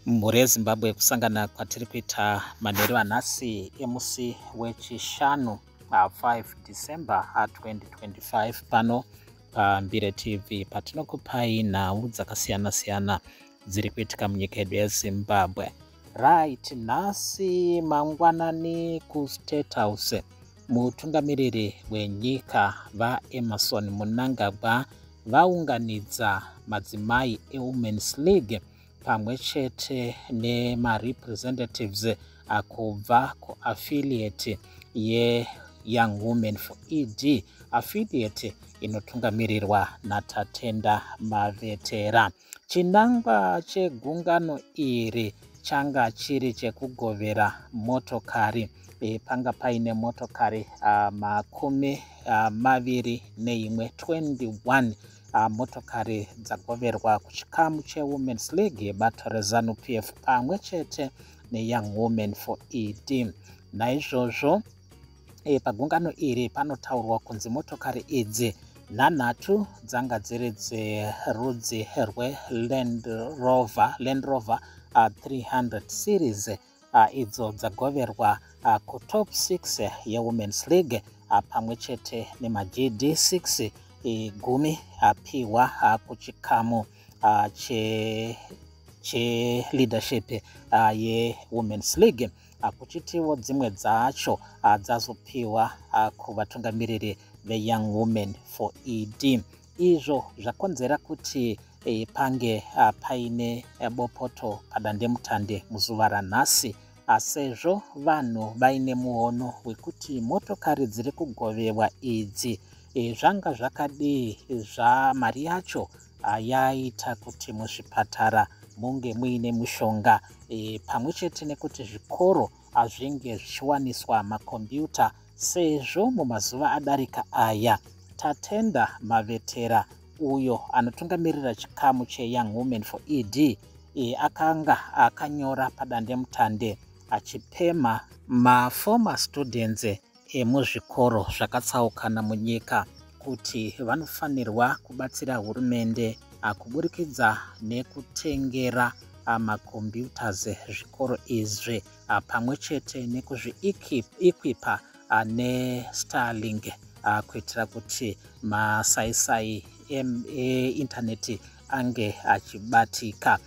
Mhuri yeZimbabwe kusangana kwatiri kuita manheru anhasi emusi wechishanu 5 December 2025 pano paMbire TV patinokupai nhau dzakasiyana-siyana dziri kuitika munyika yedu yeZimbabwe. Right, nhasi mangwanani kuState House mutungamiriri wenyika vaEmmerson Mnangagwa vaunganidza madzimai eWomen's League pamwe chete nemarepresentatives kubva kuaffiliate yeYoung Women for ED, affiliate inotungamirirwa naTatenda Mavetera. Chinangwa chegungano iri changa chiri chekugovera motokari. Panga paine motokari makumi maviri neimwe 21 motokari dzagoverwa kuchikamu cheWomen's League yebato reZANU-PF pamwe chete neYoung Women for ED. Naizvozvo pagungano iri panotaurwa kunzi motokari idzi nhanhatu dzanga dziri dzerudzi rweLand Rover 300 series idzo dzagoverwa kuTop 6 yeWomen's League pamwe chete nemaGD6 gumi apiwa kuchikamu che-leadership yeWomen's League, kuchitiwo dzimwe dzacho dzazopiwa kuvatungamiriri veYoung Women for ED. Izvo zvakonzera kuti pange paine bopoto padandemutande muzuva ranhasi, sezvo vanhu vaine muono wekuti motokari dziri kugovewa idzi zvanga zvakadii mari yacho yaita kuti muzvipatara munge muine mishonga pamwe chete nekuti zvikoro zvinge zvichiwaniswa makombiyuta, sezvo mumazuva adarika aya Tatenda Mavetera uyo anotungamirira chikamu cheYoung Women for ED akanga akanyora padandemutande achipema maformer students emuzvikoro zvakatsaukana munyika kuti vanofanirwa kubatsira hurumende kuburikidza nekutengera makombiyutas zvikoro izvi pamwe chete nekuzviequipa neStarlink kuitira kuti masaisai eindaneti ange achibatika.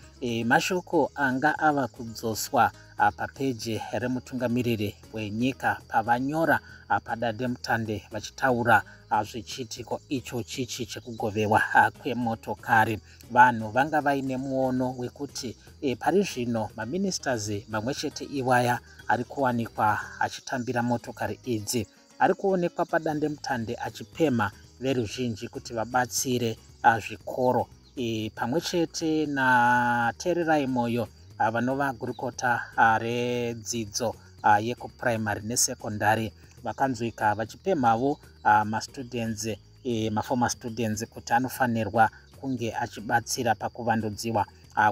Mashoko anga ava kudzoswa papeji remutungamiriri wenyika pavanyora padandemutande vachitaura zvichiitiko icho chichi chekugovewa kwemotokari. Vanhu vanga vaine muono wekuti pari zvino maministers vamwe chete iwaya ari kuwanikwa achitambira motokari idzi ari kuonekwa padandemutande achipema veruzhinji kuti vabatsire zvikoro pamwe chete naTererai Moyo vanova gurukota redzidzo yekupuraimari nesekondari vakanzwika vachipemavo maformer students kuti anofanirwa kunge achibatsira pakuvandudziwa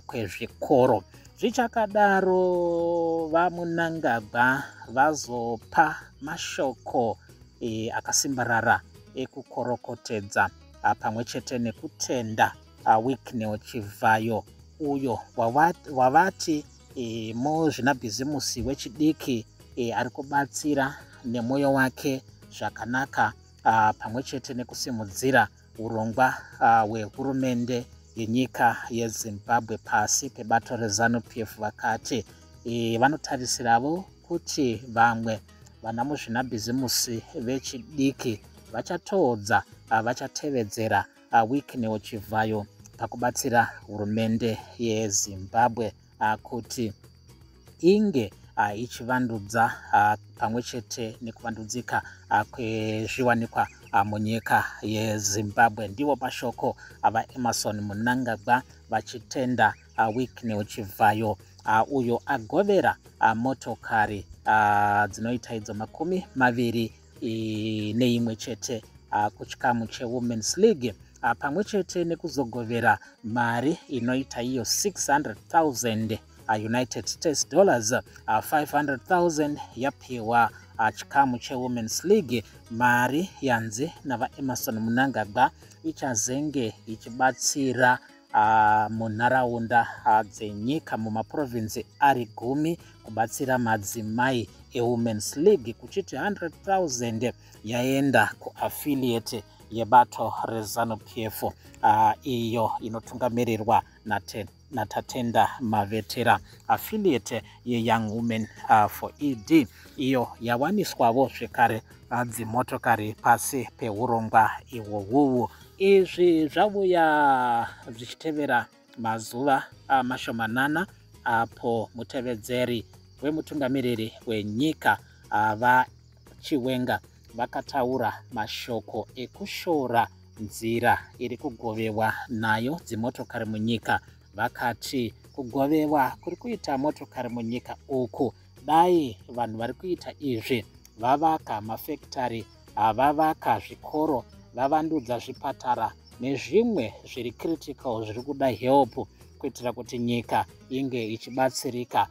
kwezvikoro. Zvichakadaro vaMnangagwa vazopa mashoko akasimbarara ekukorokotedza pamwe chete nekutenda Wicknell Chivayo uyo wavati muzvinabhizimusi wechidiki ari kubatsira nemwoyo wake zvakanaka pamwe chete nekusimudzira urongwa hwehurumende yenyika yeZimbabwe pasi pebato reZANU-PF. Vakati vanotarisiravo kuti vamwe vana muzvinabhizimusi vechidiki vachatevedzera Wicknell Chivayo pakubatsira hurumende yeZimbabwe kuti inge ichivandudza pamwe chete nekuvandudzika kwezviwanikwa munyika yeZimbabwe. Ndiwo mashoko avaEmmerson Mnangagwa vachitenda Wicknell Chivayo uyo agovera motokari dzinoita idzo makumi maviri neimwe chete kuchikamu cheWomen's League pamwe chete nekuzogovera mari inoita iyo 600,000 United States dollars, 500,000 yapiwa chikamu cheWomen's League. Mari yanzi navaEmmerson Mnangagwa ichazenge ichibatsira munharaunda dzenyika mumaprovinsi ari 10 kubatsira madzimai eWomen's League kuchiti 100,000 yaenda kuaffiliate yebato reZANU-PF iyo inotungamirirwa naTatenda Mavetera. Affiliate yeYoung Women for ED iyo yawaniswavo zvekare dzimotokari pasi peurongwa ihwohwohwo. Izvi zvavuya zvichitevera mazuva mashomanana apo mutevedzeri wemutungamiriri wenyika vaChiwenga vakataura mashoko ekushora nzira iri kugovewa nayo dzimotokari munyika. Vakati kugovewa kuri kuita motokari munyika uku dai vanhu vari kuita izvi vavaka mafekitari, vavaka zvikoro, vavandudza zvipatara nezvimwe zviri critical zviri kuda help kuitira kuti nyika inge ichibatsirika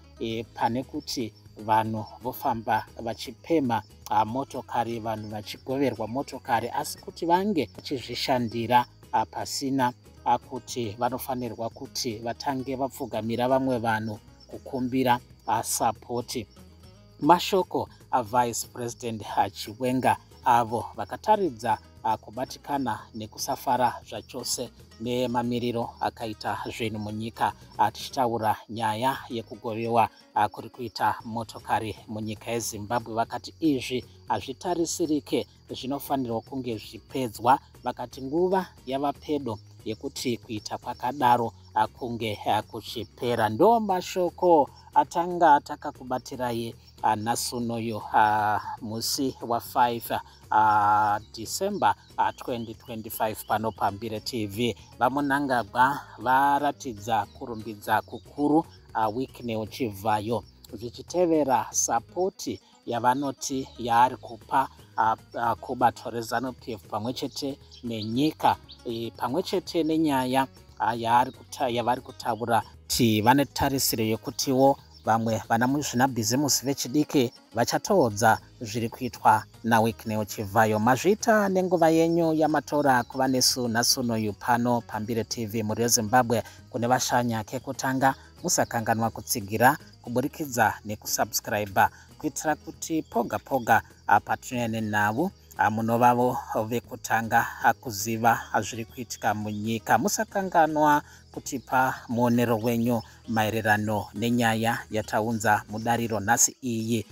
pane kuti vanhu vofamba vachipema motokari, vanhu vachigoverwa motokari, asi kuti vange vachizvishandira pasina kuti vanofanirwa kuti vatange vapfugamira vamwe vanhu kukumbira sapoti. Mashoko aVice President Chiwenga avo vakataridza kubatikana nekusafara zvachose nemamiriro akaita zvinhu munyika, tichitaura nyaya yekugovewa kuri kuita motokari munyika yeZimbabwe. Vakati izvi hazvitarisirike, zvinofanirwa kunge zvipedzwa. Vakati nguva yava pedo yekuti kuita kwakadaro kunge kuchipera. Ndo mashoko atanga takakubatirai nasunoyo musi wa5 December 2025 pano paMbire TV. Vamunangagwa varatidza kurumbidza kukuru Wicknell Chivayo zvichitevera sapoti yavanoti yaari kupa kubato reZANU-PF pamwechete nenyika, pamwechete nenyaya yavari kutaura kuti vane tarisiro yekutiwo vamwe vana muzvinabhizimusi vechidiki vachatoodza zviri kuitwa naWicknell Chivayo. Mazvita nenguva yenyu yamatora kuva nesu nasunoyu pano paMbire TV muri yeZimbabwe. Kune vashanya kekutanga musakanganwa kutsigira kuburikidza nekusubscribe kuitira kuti poga poga patinoene navo munovavo vekutanga kuziva zviri kuitika munyika. Musakanganwa kutipa muonero wenyu maererano nenyaya yataunza mudariro nhasi iyi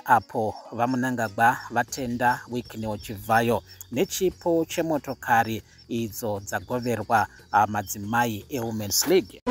apo vamunangagwa vatenda Wicknell Chivayo nechipo chemotokari idzo dzagoverwa madzimai eWomen's League.